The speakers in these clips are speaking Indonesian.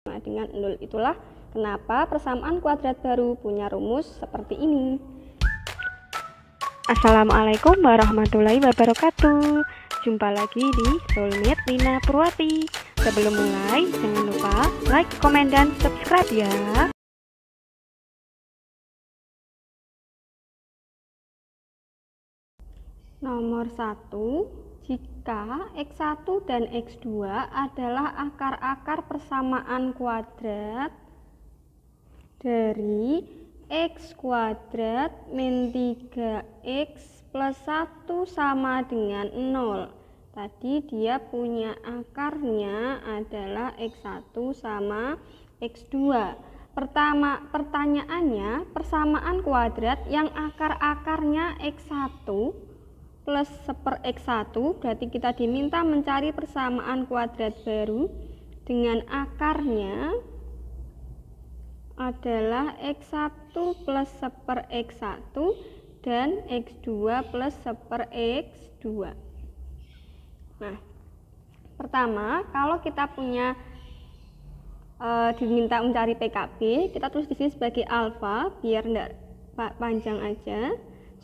sama dengan 0. Itulah kenapa persamaan kuadrat baru punya rumus seperti ini. Assalamualaikum warahmatullahi wabarakatuh. Jumpa lagi di Soulmate Lina Purwati. Sebelum mulai, jangan lupa like, komen, dan subscribe ya. Nomor 1, jika X1 dan X2 adalah akar-akar persamaan kuadrat dari X kuadrat min 3X plus 1 sama dengan 0. Tadi dia punya akarnya adalah X1 sama X2. Pertanyaannya, persamaan kuadrat yang akar-akarnya X1 plus 1/X1, berarti kita diminta mencari persamaan kuadrat baru dengan akarnya adalah X1 plus 1/X1 dan X2 plus 1/X2. Nah, pertama, kalau kita punya diminta mencari PKB, kita tulis di sini sebagai alfa biar enggak panjang aja.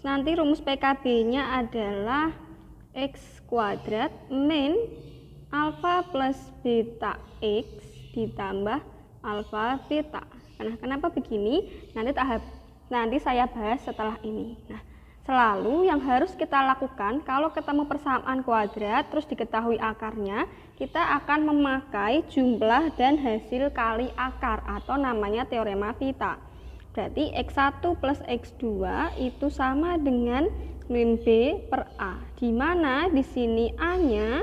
Nanti rumus PKB-nya adalah X kuadrat min alfa plus beta X ditambah alfa beta. Nah, kenapa begini? Nanti saya bahas setelah ini. Nah, selalu yang harus kita lakukan kalau ketemu persamaan kuadrat terus diketahui akarnya, kita akan memakai jumlah dan hasil kali akar atau namanya teorema Vita. Berarti X1 plus X2 itu sama dengan min B per A, di mana di sini A-nya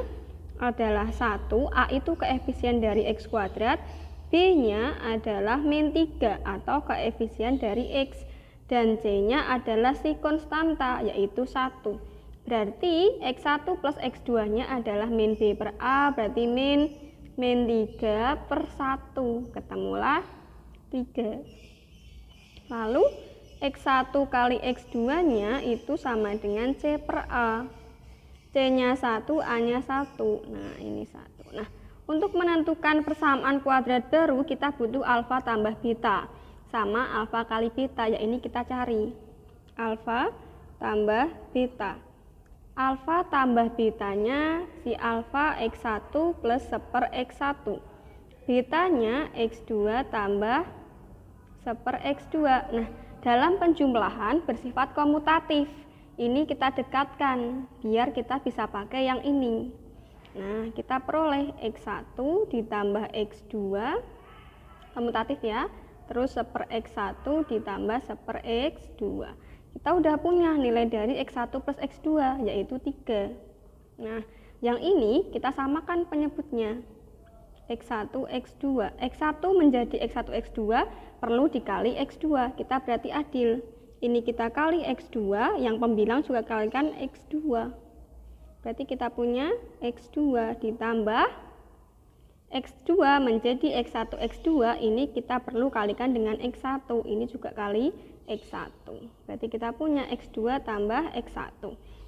adalah 1, A itu koefisien dari X kuadrat, B-nya adalah min 3 atau koefisien dari X, dan C-nya adalah si konstanta yaitu 1. Berarti X1 plus X2-nya adalah min B per A, berarti min 3 per 1, ketemulah 3. Lalu X1 kali X2-nya itu sama dengan C per A. C-nya 1, A-nya 1. Nah, ini 1. Nah, untuk menentukan persamaan kuadrat baru, kita butuh alfa tambah beta. Sama alfa kali beta, ya ini kita cari. Alfa tambah beta. Alfa tambah betanya si alfa X1 plus 1/X1. Betanya X2 tambah 1/X2. Nah, dalam penjumlahan bersifat komutatif. Ini kita dekatkan biar kita bisa pakai yang ini. Nah, kita peroleh X1 ditambah X2 komutatif ya. Terus 1/X1 ditambah 1/X2. Kita udah punya nilai dari X1 plus X2 yaitu 3. Nah, yang ini kita samakan penyebutnya. X1, X2. X1 menjadi X1, X2 perlu dikali X2. Kita berarti adil. Ini kita kali X2, yang pembilang juga kalikan X2. Berarti kita punya X2 ditambah X2 menjadi X1, X2. Ini kita perlu kalikan dengan X1. Ini juga kali X1. Berarti kita punya X2 tambah X1.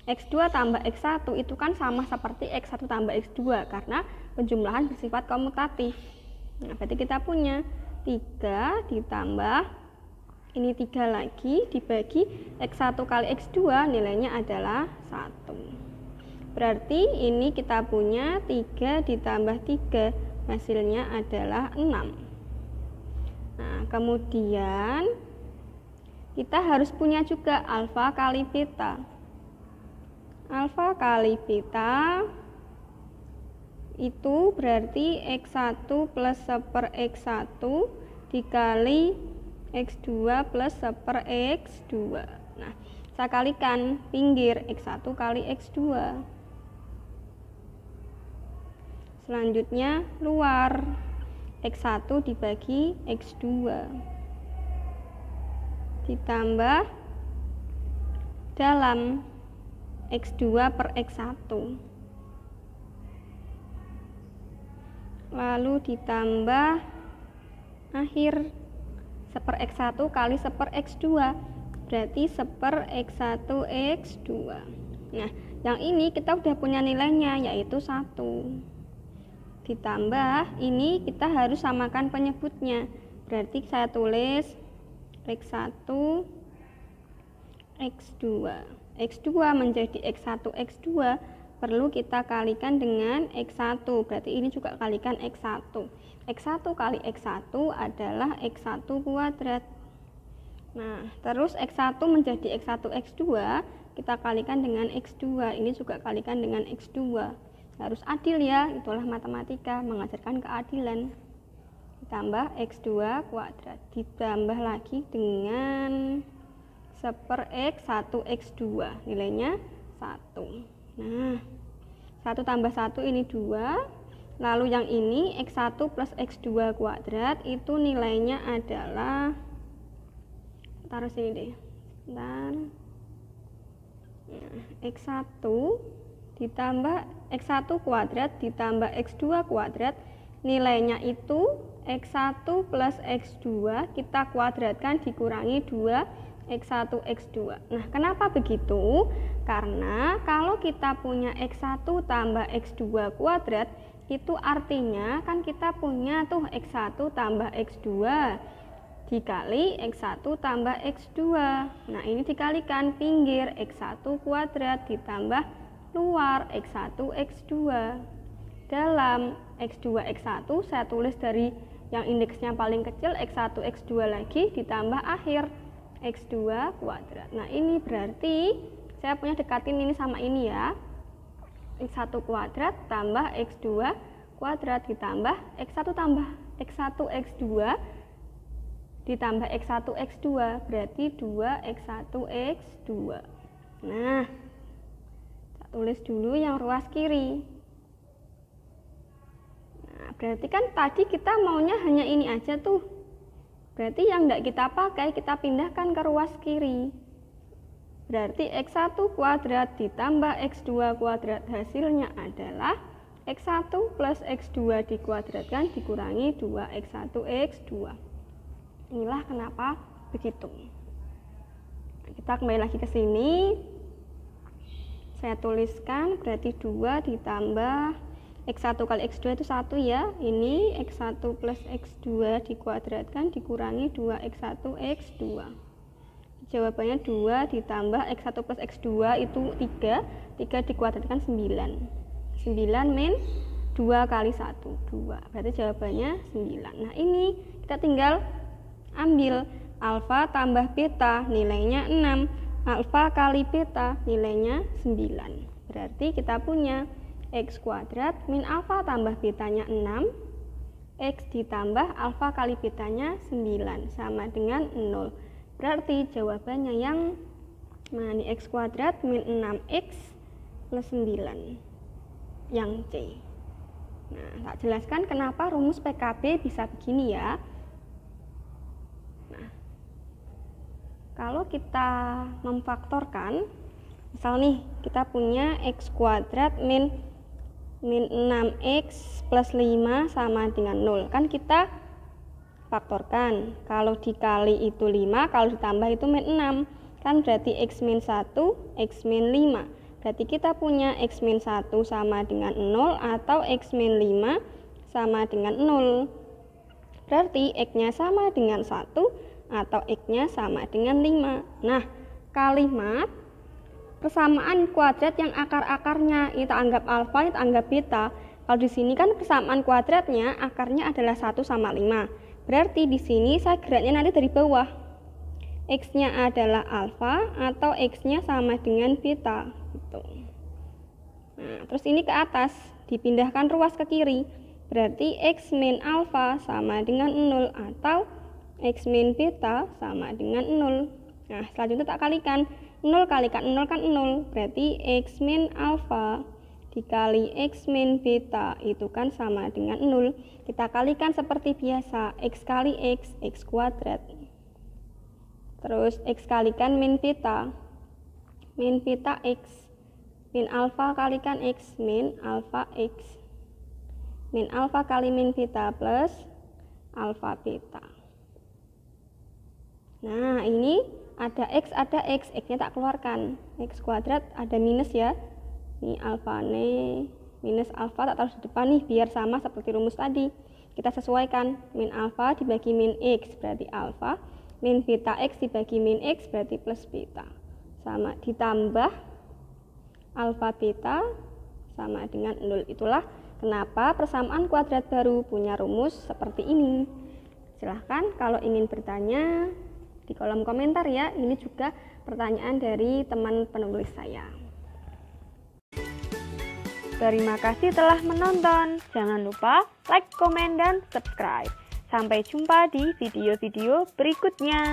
X2 tambah X1 itu kan sama seperti X1 tambah X2 karena penjumlahan bersifat komutatif. Nah, berarti kita punya 3 ditambah ini 3 lagi dibagi X1 kali X2 nilainya adalah 1. Berarti ini kita punya 3 ditambah 3 hasilnya adalah 6. Nah, kemudian kita harus punya juga alfa kali beta. Alfa kali beta itu berarti X1 plus 1/X1 dikali X2 plus 1/X2. Nah, saya kalikan pinggir X1 kali X2. Selanjutnya luar X1 dibagi X2 ditambah dalam X2 per X1, lalu ditambah akhir 1/X1 kali 1/X2 berarti 1/X1 X2. Nah, yang ini kita udah punya nilainya yaitu 1. ditambah ini kita harus samakan penyebutnya. Berarti saya tulis X1 X2. X2 menjadi X1 X2 perlu kita kalikan dengan X1. Berarti ini juga kalikan X1. X1 kali X1 adalah X1 kuadrat. Nah, terus X1 menjadi X1 X2 kita kalikan dengan X2. Ini juga kalikan dengan X2. Harus adil ya, itulah matematika, mengajarkan keadilan. Ditambah X2 kuadrat, ditambah lagi dengan 1/X1 X2, nilainya 1. Nah, 1 tambah 1 ini 2. Lalu yang ini X1 plus X2 kuadrat itu nilainya adalah, taruh sini deh, bentar. Nah, X1 ditambah X1 kuadrat ditambah X2 kuadrat, nilainya itu X1 plus X2 kita kuadratkan dikurangi 2 X1 X2. Nah, kenapa begitu? Karena kalau kita punya X1 tambah X2 kuadrat, itu artinya kan kita punya tuh X1 tambah X2 dikali X1 tambah X2. Nah, ini dikalikan pinggir X1 kuadrat ditambah luar X1 X2. Dalam X2 X1 saya tulis dari yang indeksnya paling kecil X1 X2 lagi ditambah akhir X2 kuadrat. Nah, ini berarti saya punya dekatin ini sama ini ya. X1 kuadrat tambah X2 kuadrat ditambah X1 tambah X1 X2 ditambah X1 X2 berarti 2X1 X2. Nah, saya tulis dulu yang ruas kiri. Nah, berarti kan tadi kita maunya hanya ini aja tuh. Berarti yang tidak kita pakai kita pindahkan ke ruas kiri. Berarti X1 kuadrat ditambah X2 kuadrat hasilnya adalah X1 plus X2 dikuadratkan dikurangi 2X1 X2. Inilah kenapa begitu. Nah, kita kembali lagi ke sini. Saya tuliskan berarti 2 ditambah X1 kali X2 itu 1 ya. Ini X1 plus X2 dikuadratkan dikurangi 2X1 X2. Jawabannya 2 ditambah X1 plus X2 itu 3. 3 dikuadratkan 9. 9 min 2 kali 1, 2. Berarti jawabannya 9. Nah, ini kita tinggal ambil alfa tambah beta, nilainya 6. Alfa kali beta, nilainya 9. Berarti kita punya X kuadrat min alfa tambah betanya 6. X ditambah alfa kali betanya 9 sama dengan 0. Berarti jawabannya yang mana nih? X kuadrat min 6X plus 9. Yang C. Nah, tak jelaskan kenapa rumus PKB bisa begini ya. Nah, kalau kita memfaktorkan, misal nih kita punya X kuadrat min 6X plus 5 sama dengan 0. Kan kita faktorkan, kalau dikali itu 5, kalau ditambah itu min 6, kan berarti X min 1, X min 5. Berarti kita punya X min 1 sama dengan 0 atau X min 5 sama dengan 0. Berarti X-nya sama dengan 1 atau X-nya sama dengan 5. Nah, kalimat persamaan kuadrat yang akar-akarnya kita anggap alfa, kita anggap beta. Kalau di sini kan persamaan kuadratnya akarnya adalah 1 sama 5. Berarti di sini saya geraknya nanti dari bawah. X-nya adalah alfa atau X-nya sama dengan beta gitu. Nah, terus ini ke atas dipindahkan ruas ke kiri. Berarti X min alfa sama dengan 0 atau X min beta sama dengan 0. Nah, selanjutnya tak kalikan. 0 kalikan 0 kan 0. Berarti X min alfa dikali X min beta itu kan sama dengan 0. Kita kalikan seperti biasa. X kali X, X kuadrat. Terus X kalikan min beta. Min beta X. Min alfa kalikan X, min alfa X. Min alfa kali min beta plus alfa beta. Nah, ini ada X, X-nya tak keluarkan. X kuadrat ada minus ya. Ini alfa minus alfa tak taruh di depan nih biar sama seperti rumus tadi. Kita sesuaikan, min alfa dibagi min x berarti alfa, min beta x dibagi min x berarti plus beta. Sama ditambah alfa beta sama dengan 0. Itulah kenapa persamaan kuadrat baru punya rumus seperti ini. Silahkan kalau ingin bertanya di kolom komentar ya. Ini juga pertanyaan dari teman penulis saya. Terima kasih telah menonton. Jangan lupa like, komen, dan subscribe. Sampai jumpa di video-video berikutnya.